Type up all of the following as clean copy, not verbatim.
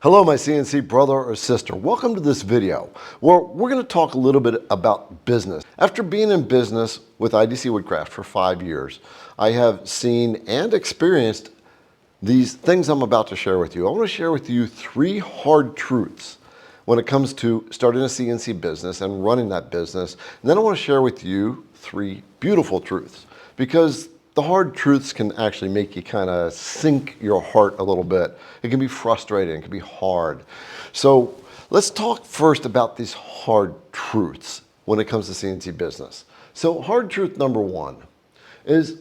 Hello, my CNC brother or sister. Welcome to this video where we're going to talk a little bit about business. After being in business with IDC Woodcraft for 5 years, I have seen and experienced these things I'm about to share with you. I want to share with you 3 hard truths when it comes to starting a CNC business and running that business. And then I want to share with you 3 beautiful truths, because the hard truths can actually make you kind of sink your heart a little bit. It can be frustrating, it can be hard. So let's talk first about these hard truths when it comes to CNC business. So hard truth number 1 is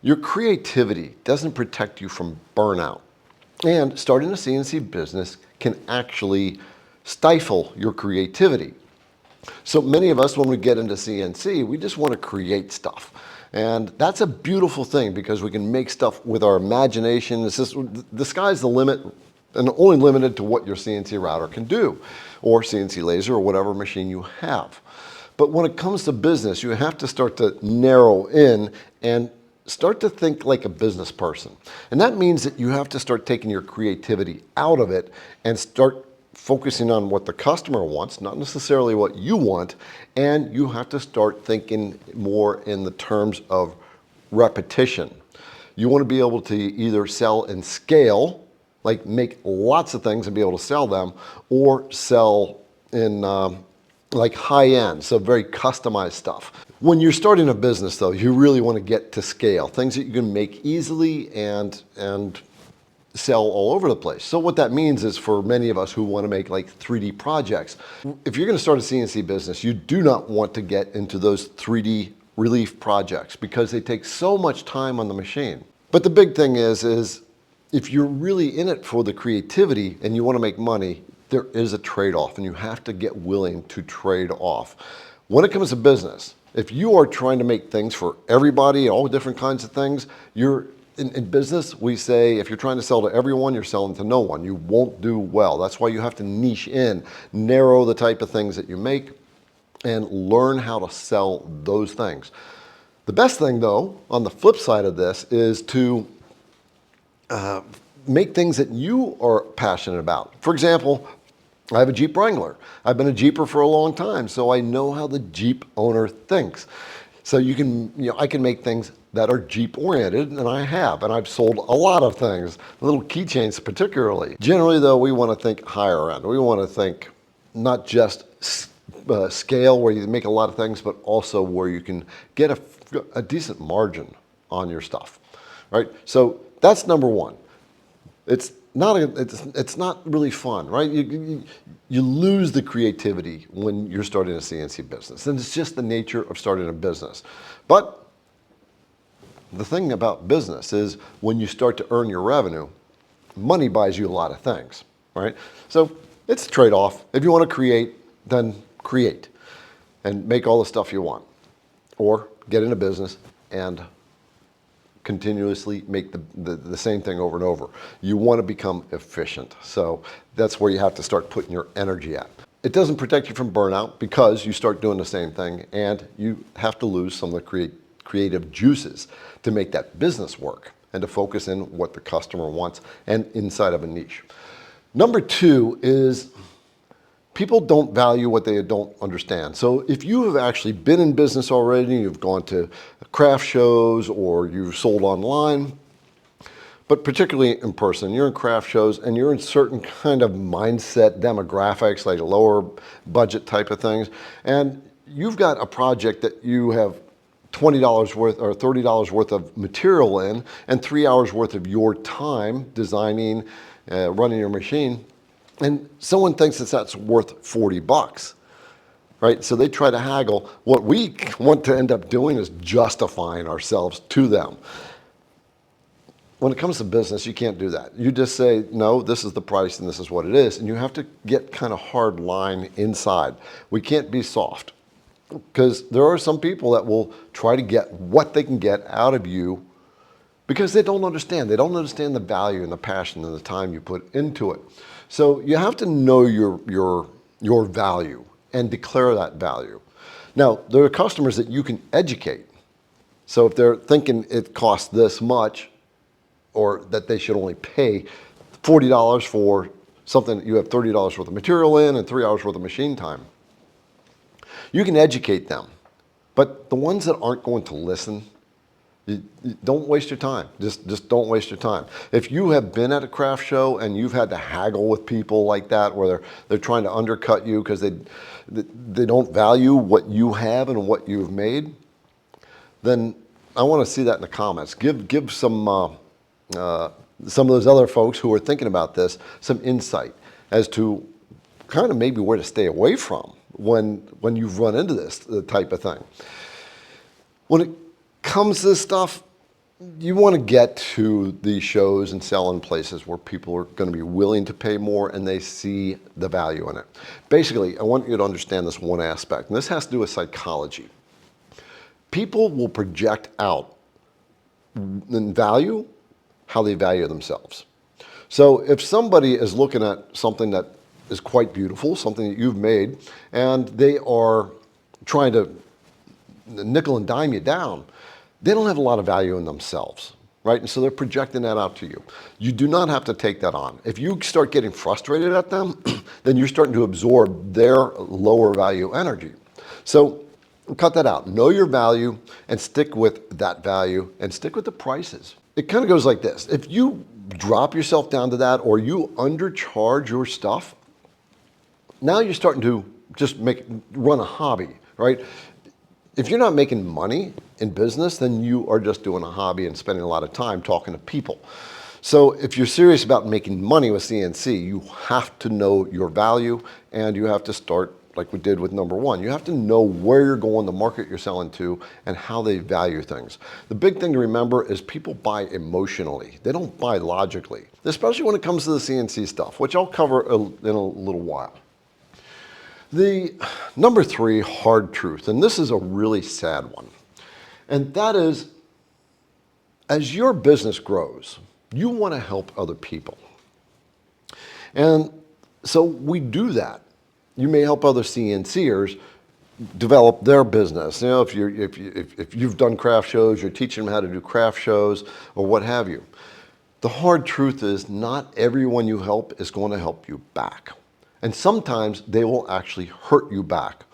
your creativity doesn't protect you from burnout. And starting a CNC business can actually stifle your creativity. So many of us, when we get into CNC, we just want to create stuff. And that's a beautiful thing because we can make stuff with our imagination. It's just, the sky's the limit, and only limited to what your CNC router can do, or CNC laser, or whatever machine you have. But when it comes to business, you have to start to narrow in and start to think like a business person. And that means that you have to start taking your creativity out of it and start focusing on what the customer wants, not necessarily what you want, and you have to start thinking more in the terms of repetition. You want to be able to either sell and scale, like make lots of things and be able to sell them, or sell in like high-end, so very customized stuff. When you're starting a business though, you really want to get to scale, things that you can make easily and sell all over the place. So what that means is, for many of us who want to make like 3D projects, if you're going to start a CNC business, you do not want to get into those 3D relief projects because they take so much time on the machine. But the big thing is if you're really in it for the creativity and you want to make money, there is a trade-off, and you have to get willing to trade off. When it comes to business, if you are trying to make things for everybody, all different kinds of things, in business, we say if you're trying to sell to everyone, you're selling to no one. You won't do well. That's why you have to niche in, narrow the type of things that you make, and learn how to sell those things. The best thing, though, on the flip side of this, is to make things that you are passionate about. For example, I have a Jeep Wrangler. I've been a Jeeper for a long time, so I know how the Jeep owner thinks. So I can make things that are Jeep oriented, and I've sold a lot of things, little keychains particularly. Generally though, we want to think higher end. We want to think not just scale where you make a lot of things, but also where you can get a decent margin on your stuff, right? So that's number 1. It's not really fun, right? You lose the creativity when you're starting a CNC business, and it's just the nature of starting a business. But the thing about business is, when you start to earn your revenue, money buys you a lot of things, right? So it's a trade-off. If you want to create, then create and make all the stuff you want, or get in a business and continuously make the same thing over and over. You want to become efficient. So that's where you have to start putting your energy at. It doesn't protect you from burnout because you start doing the same thing, and you have to lose some of the creative juices to make that business work and to focus in what the customer wants and inside of a niche. Number 2 is, people don't value what they don't understand. So if you have actually been in business already, you've gone to craft shows, or you've sold online, but particularly in person, you're in craft shows and you're in certain kind of mindset demographics, like lower budget type of things, and you've got a project that you have $20 worth or $30 worth of material in, and 3 hours worth of your time designing, running your machine, and someone thinks that that's worth $40, right? So they try to haggle. What we want to end up doing is justifying ourselves to them. When it comes to business, you can't do that. You just say, no, this is the price and this is what it is, and you have to get kind of hard line inside. We can't be soft, because there are some people that will try to get what they can get out of you because they don't understand. They don't understand the value and the passion and the time you put into it. So you have to know your value and declare that value. Now, there are customers that you can educate. So if they're thinking it costs this much, or that they should only pay $40 for something that you have $30 worth of material in and 3 hours worth of machine time. You can educate them, but the ones that aren't going to listen, you don't waste your time. Just don't waste your time. If you have been at a craft show and you've had to haggle with people like that, where they're trying to undercut you because they don't value what you have and what you've made, then I want to see that in the comments. Give some of those other folks who are thinking about this some insight as to kind of maybe where to stay away from when you've run into this type of thing. When it comes to this stuff, you want to get to these shows and sell in places where people are going to be willing to pay more and they see the value in it. Basically, I want you to understand this one aspect, and this has to do with psychology. People will project out in value how they value themselves. So if somebody is looking at something that is quite beautiful, something that you've made, and they are trying to nickel and dime you down, they don't have a lot of value in themselves, right? And so they're projecting that out to you. You do not have to take that on. If you start getting frustrated at them, then you're starting to absorb their lower value energy. So cut that out. Know your value and stick with that value and stick with the prices. It kind of goes like this. If you drop yourself down to that or you undercharge your stuff, now you're starting to just run a hobby, right? If you're not making money in business, then you are just doing a hobby and spending a lot of time talking to people. So if you're serious about making money with CNC, you have to know your value and you have to start like we did with number one. You have to know where you're going, the market you're selling to, and how they value things. The big thing to remember is people buy emotionally. They don't buy logically, especially when it comes to the CNC stuff, which I'll cover in a little while. The number three hard truth, and this is a really sad one, and that is, as your business grows, you want to help other people. And so we do that. You may help other CNCers develop their business. You know, if you've done craft shows, you're teaching them how to do craft shows or what have you. The hard truth is not everyone you help is going to help you back. And sometimes they will actually hurt you back.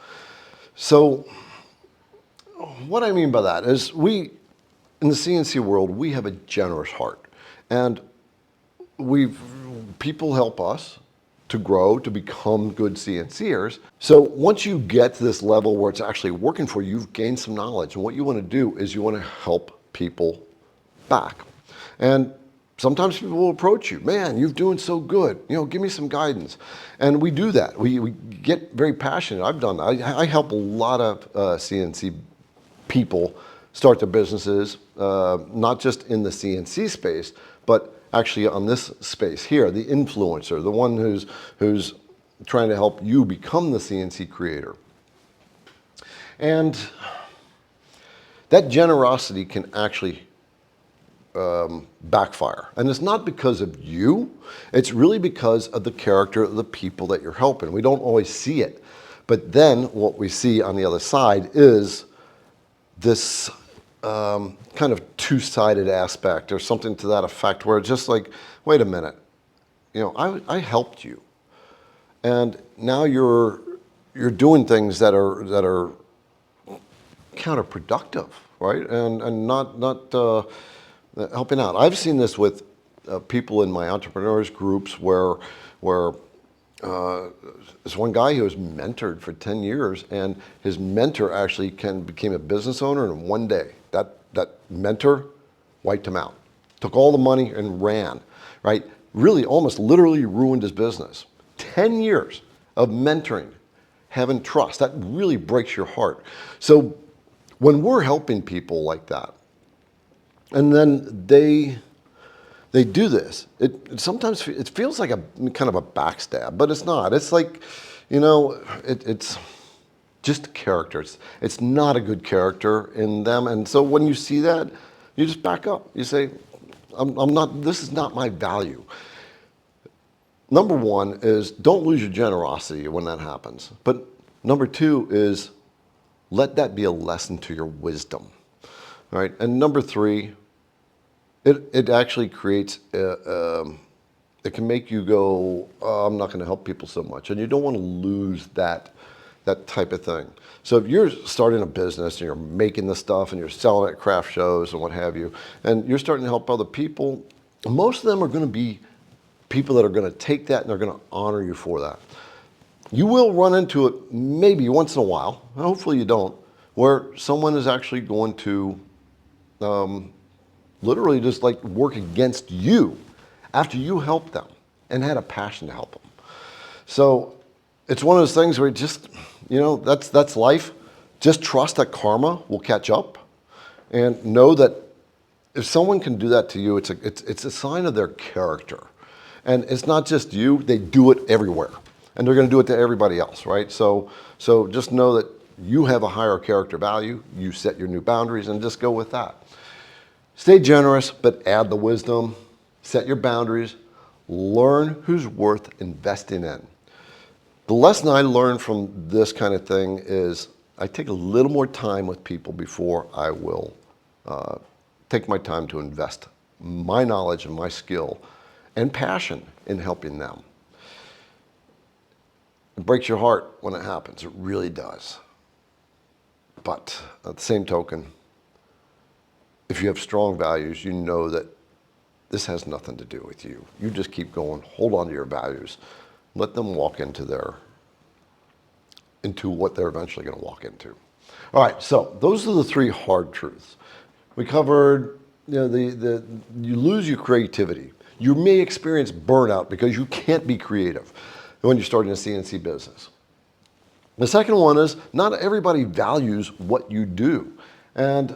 So what I mean by that is in the CNC world, we have a generous heart. And people help us to grow, to become good CNCers. So once you get to this level where it's actually working for you, you've gained some knowledge. And what you want to do is you want to help people back. And sometimes people will approach you, man, you're doing so good. You know, give me some guidance. And we do that. We get very passionate. I've done that. I help a lot of CNC people start their businesses, not just in the CNC space, but actually on this space here, the influencer, the one who's trying to help you become the CNC creator. And that generosity can actually backfire. And it's not because of you, it's really because of the character of the people that you're helping. We don't always see it. But then what we see on the other side is this kind of two-sided aspect or something to that effect where it's just like, wait a minute, you know, I helped you. And now you're doing things that are counterproductive, right? And not helping out. I've seen this with people in my entrepreneurs groups where this one guy who was mentored for 10 years and his mentor actually became a business owner in one day. That mentor wiped him out, took all the money and ran, right? Really almost literally ruined his business. 10 years of mentoring, having trust, that really breaks your heart. So when we're helping people like that, and then they do this, sometimes it feels like a kind of a backstab, but it's not. It's like, you know, it's just character. It's not a good character in them. And so when you see that, you just back up. You say, this is not my value. Number one is don't lose your generosity when that happens. But number two is let that be a lesson to your wisdom. All right? And number three, it actually creates it can make you go, oh, I'm not going to help people so much. And you don't want to lose that type of thing. So if you're starting a business and you're making this stuff and you're selling it at craft shows and what have you, and you're starting to help other people, most of them are going to be people that are going to take that and they're going to honor you for that. You will run into it maybe once in a while, hopefully you don't, where someone is actually going to literally just like work against you after you help them and had a passion to help them. So it's one of those things where just, that's life. Just trust that karma will catch up, and know that if someone can do that to you, it's a sign of their character. And it's not just you, they do it everywhere. And they're going to do it to everybody else, right? So just know that you have a higher character value, you set your new boundaries, and just go with that. Stay generous, but add the wisdom. Set your boundaries. Learn who's worth investing in. The lesson I learned from this kind of thing is I take a little more time with people before I will take my time to invest my knowledge and my skill and passion in helping them. It breaks your heart when it happens. It really does. But at the same token, if you have strong values, you know that this has nothing to do with you. You just keep going, hold on to your values, let them walk into what they're eventually going to walk into. All right, so those are the three hard truths. We covered, you lose your creativity. You may experience burnout because you can't be creative when you're starting a CNC business. The second one is not everybody values what you do. And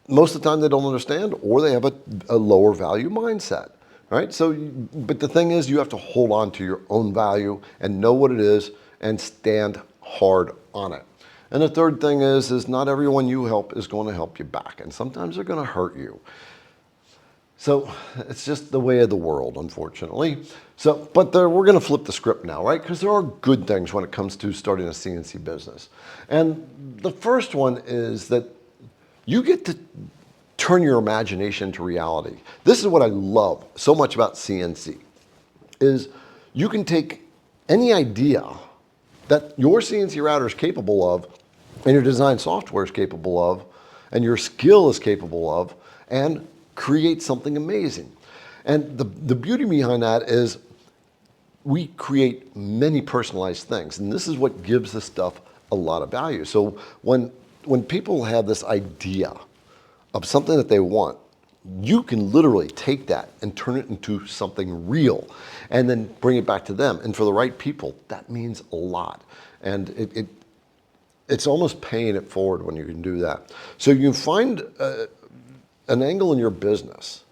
most of the time they don't understand, or they have a lower value mindset, right? So, but the thing is, you have to hold on to your own value and know what it is and stand hard on it. And the third thing is not everyone you help is going to help you back. And sometimes they're going to hurt you. So it's just the way of the world, unfortunately. So, but we're going to flip the script now, right? Because there are good things when it comes to starting a CNC business. And the first one is that you get to turn your imagination into reality. This is what I love so much about CNC, is you can take any idea that your CNC router is capable of, and your design software is capable of, and your skill is capable of, and create something amazing. And the beauty behind that is we create many personalized things, and this is what gives this stuff a lot of value. So when people have this idea of something that they want, you can literally take that and turn it into something real and then bring it back to them. And for the right people, that means a lot. And it's almost paying it forward when you can do that. So you can find an angle in your business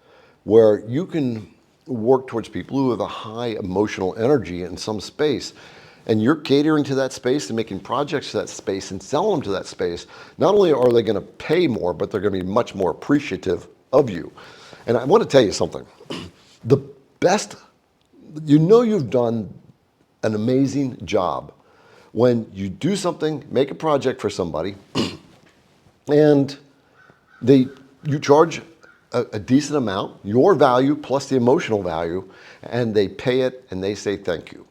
where you can work towards people who have a high emotional energy in some space, and you're catering to that space and making projects to that space and selling them to that space. Not only are they going to pay more, but they're going to be much more appreciative of you. And I want to tell you something. The best, you've done an amazing job when you do something, make a project for somebody, and you charge a decent amount, your value plus the emotional value, and they pay it and they say thank you.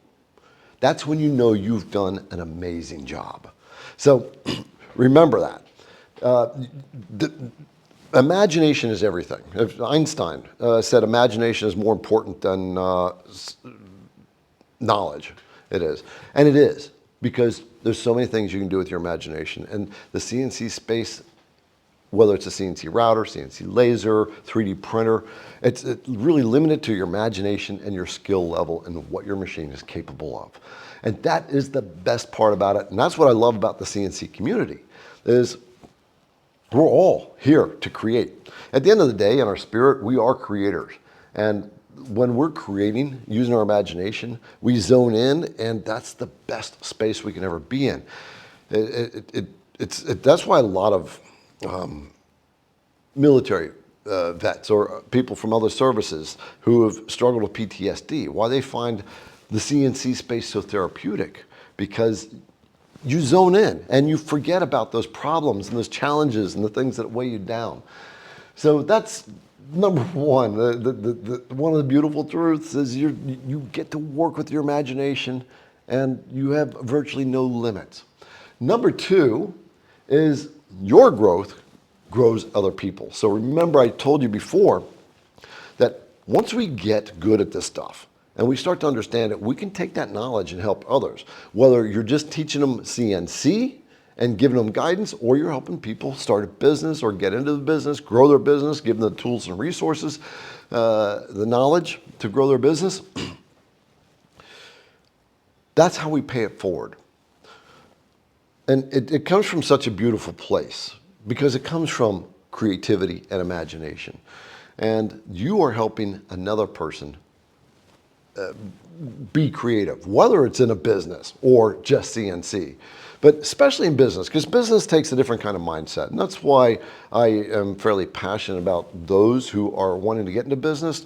That's when you know you've done an amazing job. So remember that. Imagination is everything. Einstein said imagination is more important than knowledge. It is. And it is, because there's so many things you can do with your imagination. And the CNC space, whether it's a CNC router, CNC laser, 3D printer, it's really limited to your imagination and your skill level and what your machine is capable of. And that is the best part about it. And that's what I love about the CNC community, is we're all here to create. At the end of the day, in our spirit, we are creators. And when we're creating, using our imagination, we zone in, and that's the best space we can ever be in. That's why a lot of military vets or people from other services who have struggled with PTSD, why they find the CNC space so therapeutic, because you zone in and you forget about those problems and those challenges and the things that weigh you down. So that's Number one, one of the beautiful truths is you get to work with your imagination and you have virtually no limits. Number two is your growth grows other people. So remember, I told you before that once we get good at this stuff and we start to understand it, we can take that knowledge and help others. Whether you're just teaching them CNC and giving them guidance, or you're helping people start a business or get into the business, grow their business, give them the tools and resources, the knowledge to grow their business. That's how we pay it forward. And it comes from such a beautiful place because it comes from creativity and imagination. And you are helping another person be creative, whether it's in a business or just CNC. But especially in business, because business takes a different kind of mindset. And that's why I am fairly passionate about those who are wanting to get into business,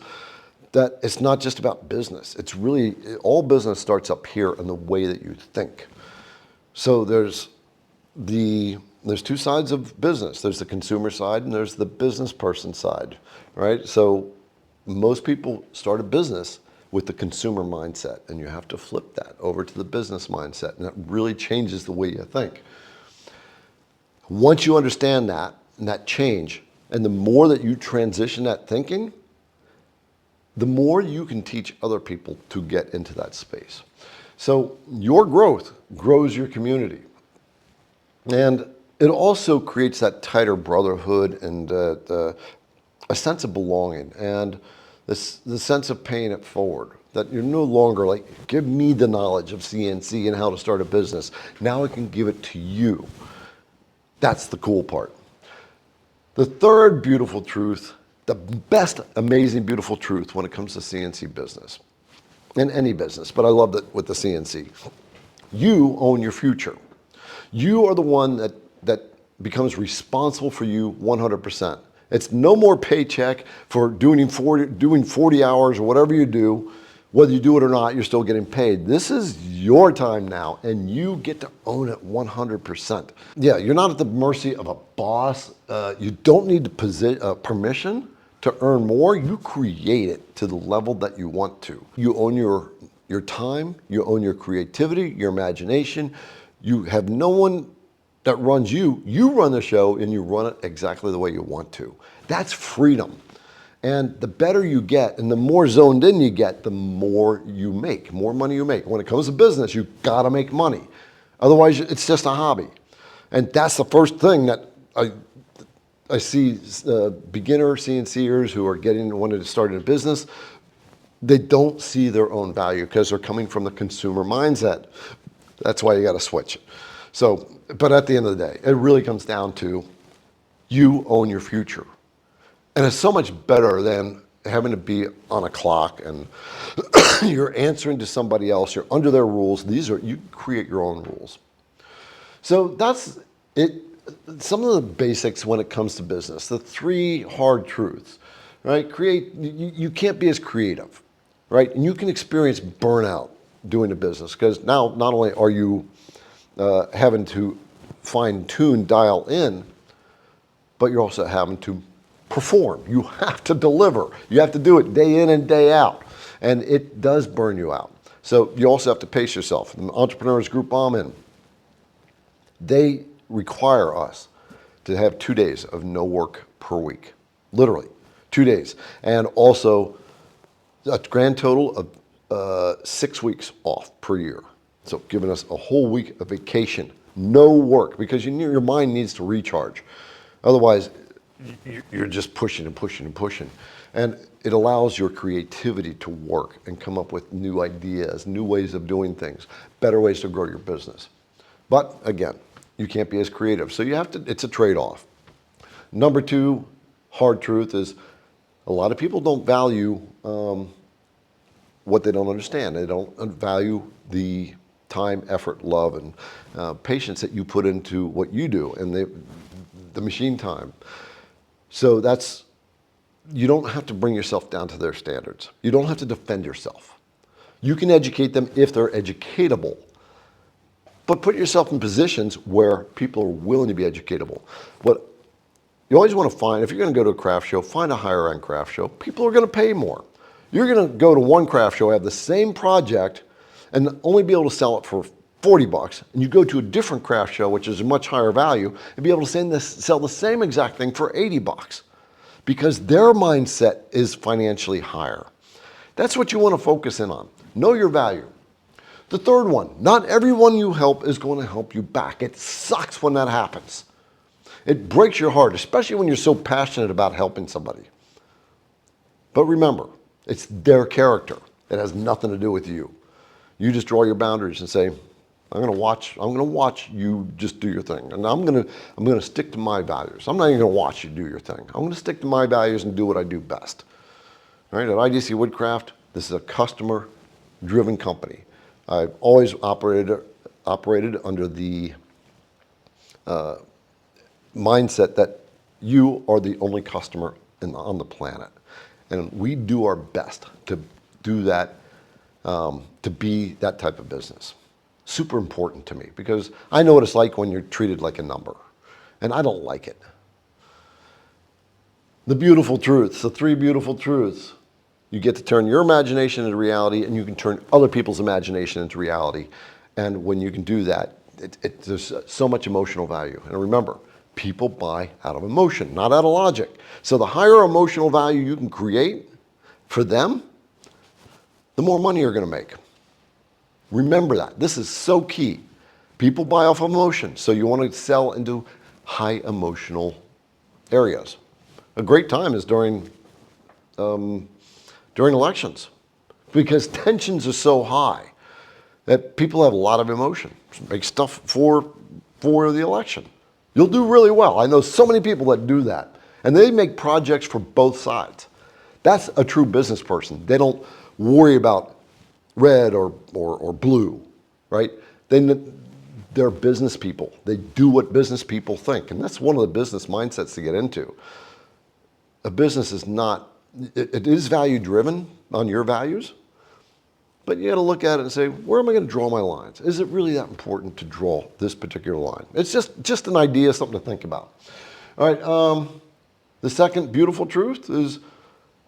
that it's not just about business. It's really, all business starts up here in the way that you think. So there's two sides of business. There's the consumer side and there's the business person side, right? So most people start a business with the consumer mindset, and you have to flip that over to the business mindset, and that really changes the way you think. Once you understand that and that change, and the more that you transition that thinking, the more you can teach other people to get into that space. So your growth grows your community. And it also creates that tighter brotherhood and a sense of belonging and the sense of paying it forward. That you're no longer like, give me the knowledge of CNC and how to start a business. Now I can give it to you. That's the cool part. The third beautiful truth, the best amazing beautiful truth when it comes to CNC business, in any business, but I love that with the CNC. You own your future. You are the one that becomes responsible for you 100%. It's no more paycheck for doing 40 hours or whatever you do. Whether you do it or not, you're still getting paid. This is your time now, and you get to own it 100%. Yeah, you're not at the mercy of a boss. You don't need permission to earn more. You create it to the level that you want to. You own your time, you own your creativity, your imagination. You have no one that runs you. You run the show and you run it exactly the way you want to. That's freedom. And the better you get and the more zoned in you get, the more you make, more money you make. When it comes to business, you gotta make money. Otherwise, it's just a hobby. And that's the first thing that I see beginner CNCers who are wanting to start a business. They don't see their own value because they're coming from the consumer mindset. That's why you got to switch. So, but at the end of the day, it really comes down to you own your future. And it's so much better than having to be on a clock and you're answering to somebody else. You're under their rules. You create your own rules. So that's it. Some of the basics when it comes to business, the three hard truths, right? You can't be as creative, right? And you can experience burnout doing a business because now not only are you having to fine tune, dial in, but you're also having to perform. You have to deliver. You have to do it day in and day out. And it does burn you out. So you also have to pace yourself. The entrepreneurs group I'm in, they require us to have 2 days of no work per week. Literally, 2 days. And also a grand total of 6 weeks off per year. So giving us a whole week of vacation, no work, because your mind needs to recharge. Otherwise, you're just pushing and pushing and pushing. And it allows your creativity to work and come up with new ideas, new ways of doing things, better ways to grow your business. But again, you can't be as creative. So it's a trade-off. Number two, hard truth is a lot of people don't value what they don't understand. They don't value the time, effort, love, and patience that you put into what you do and the machine time. So you don't have to bring yourself down to their standards. You don't have to defend yourself. You can educate them if they're educatable. But put yourself in positions where people are willing to be educatable. What You always want to find, if you're going to go to a craft show, find a higher end craft show. People are going to pay more. You're going to go to one craft show, have the same project, and only be able to sell it for 40 bucks. And you go to a different craft show, which is a much higher value, and be able to sell the same exact thing for 80 bucks. Because their mindset is financially higher. That's what you want to focus in on. Know your value. The third one, not everyone you help is going to help you back. It sucks when that happens. It breaks your heart, especially when you're so passionate about helping somebody. But remember, it's their character. It has nothing to do with you. You just draw your boundaries and say, I'm going to watch you just do your thing. And I'm going to stick to my values. I'm not even going to watch you do your thing. I'm going to stick to my values and do what I do best. All right, at IDC Woodcraft, this is a customer-driven company. I've always operated under the mindset that you are the only customer on the planet. And we do our best to do that, to be that type of business. Super important to me because I know what it's like when you're treated like a number. And I don't like it. The beautiful truths, the 3 beautiful truths. You get to turn your imagination into reality, and you can turn other people's imagination into reality. And when you can do that, there's so much emotional value. And remember, people buy out of emotion, not out of logic. So the higher emotional value you can create for them, the more money you're going to make. Remember that. This is so key. People buy off emotion, so you want to sell into high emotional areas. A great time is during elections because tensions are so high that people have a lot of emotion. Make stuff for the election. You'll do really well. I know so many people that do that, and they make projects for both sides. That's a true business person. They don't worry about red or blue, right? They're business people. They do what business people think, and that's one of the business mindsets to get into. A business is not, it is value driven on your values, but you got to look at it and say, where am I going to draw my lines? Is it really that important to draw this particular line? It's just an idea, something to think about. All right, the second beautiful truth is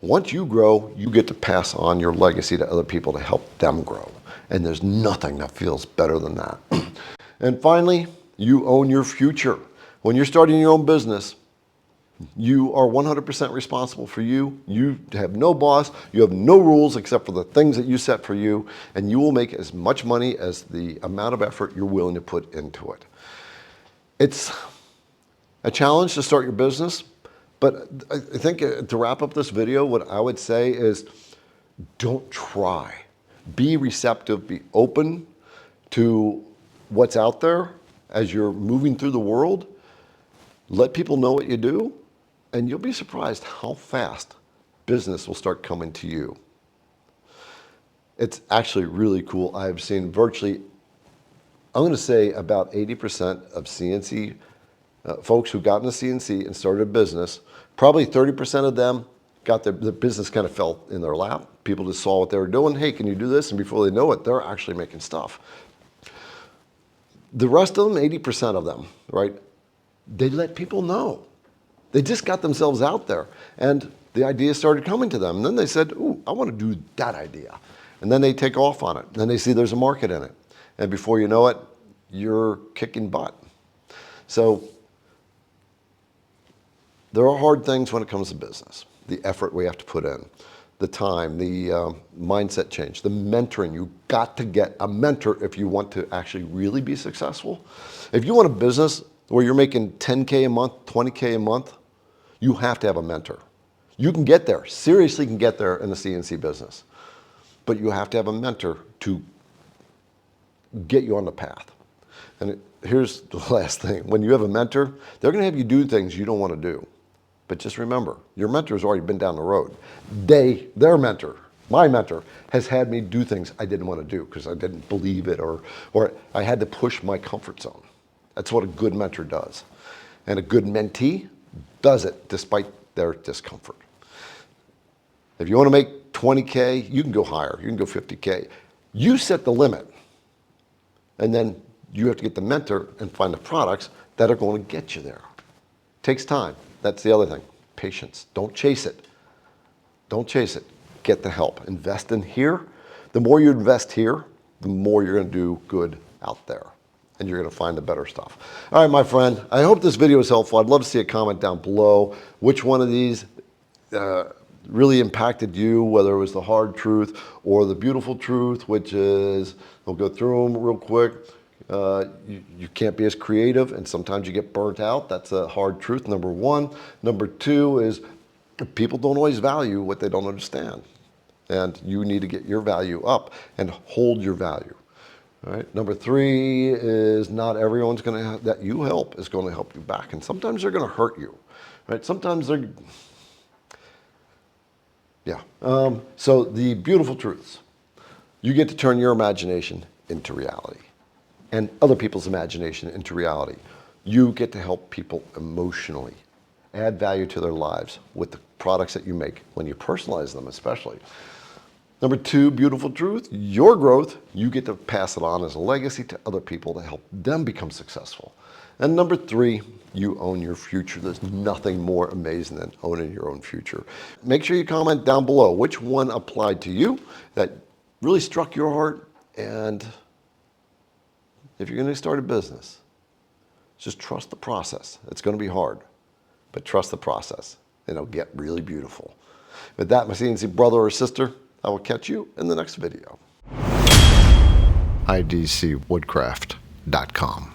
once you grow, you get to pass on your legacy to other people to help them grow. And there's nothing that feels better than that. And finally, you own your future. When you're starting your own business, you are 100% responsible for you. You have no boss. You have no rules except for the things that you set for you. And you will make as much money as the amount of effort you're willing to put into it. It's a challenge to start your business. But I think to wrap up this video, what I would say is don't try. Be receptive. Be open to what's out there as you're moving through the world. Let people know what you do. And you'll be surprised how fast business will start coming to you. It's actually really cool. I've seen virtually, I'm going to say about 80% of CNC folks who got into CNC and started a business, probably 30% of them got the business kind of fell in their lap. People just saw what they were doing. Hey, can you do this? And before they know it, they're actually making stuff. The rest of them, 80% of them, right? They let people know. They just got themselves out there, and the ideas started coming to them. And then they said, ooh, I want to do that idea. And then they take off on it. And then they see there's a market in it. And before you know it, you're kicking butt. So there are hard things when it comes to business. The effort we have to put in, the time, the mindset change, the mentoring. You've got to get a mentor if you want to actually really be successful. If you want a business where you're making 10K a month, 20K a month, you have to have a mentor. You can get there, seriously can get there in the CNC business, but you have to have a mentor to get you on the path. And here's the last thing. When you have a mentor, they're going to have you do things you don't want to do. But just remember, your mentor's already been down the road. Their mentor, my mentor, has had me do things I didn't want to do because I didn't believe it or I had to push my comfort zone. That's what a good mentor does. And a good mentee does it despite their discomfort. If you want to make 20K, you can go higher. You can go 50K. You set the limit. And then you have to get the mentor and find the products that are going to get you there. It takes time. that's the other thing. Patience. Don't chase it. Don't chase it. Get the help. Invest in here. The more you invest here, the more you're going to do good out there. And you're going to find the better stuff. All right, my friend, I hope this video was helpful. I'd love to see a comment down below. Which one of these really impacted you, whether it was the hard truth or the beautiful truth, which is, we'll go through them real quick. You can't be as creative, and sometimes you get burnt out. That's a hard truth, number one. Number two is people don't always value what they don't understand. And you need to get your value up and hold your value. All right. Number three is not everyone's going to, that you help is going to help you back. And sometimes they're going to hurt you. Right? Sometimes they're, yeah. So the beautiful truths, you get to turn your imagination into reality and other people's imagination into reality. You get to help people emotionally, add value to their lives with the products that you make when you personalize them especially. Number two, beautiful truth, your growth, you get to pass it on as a legacy to other people to help them become successful. And number three, you own your future. There's nothing more amazing than owning your own future. Make sure you comment down below which one applied to you that really struck your heart. And if you're going to start a business, just trust the process. It's going to be hard, but trust the process and it'll get really beautiful. With that, my CNC brother or sister, I will catch you in the next video. IDC Woodcraft.com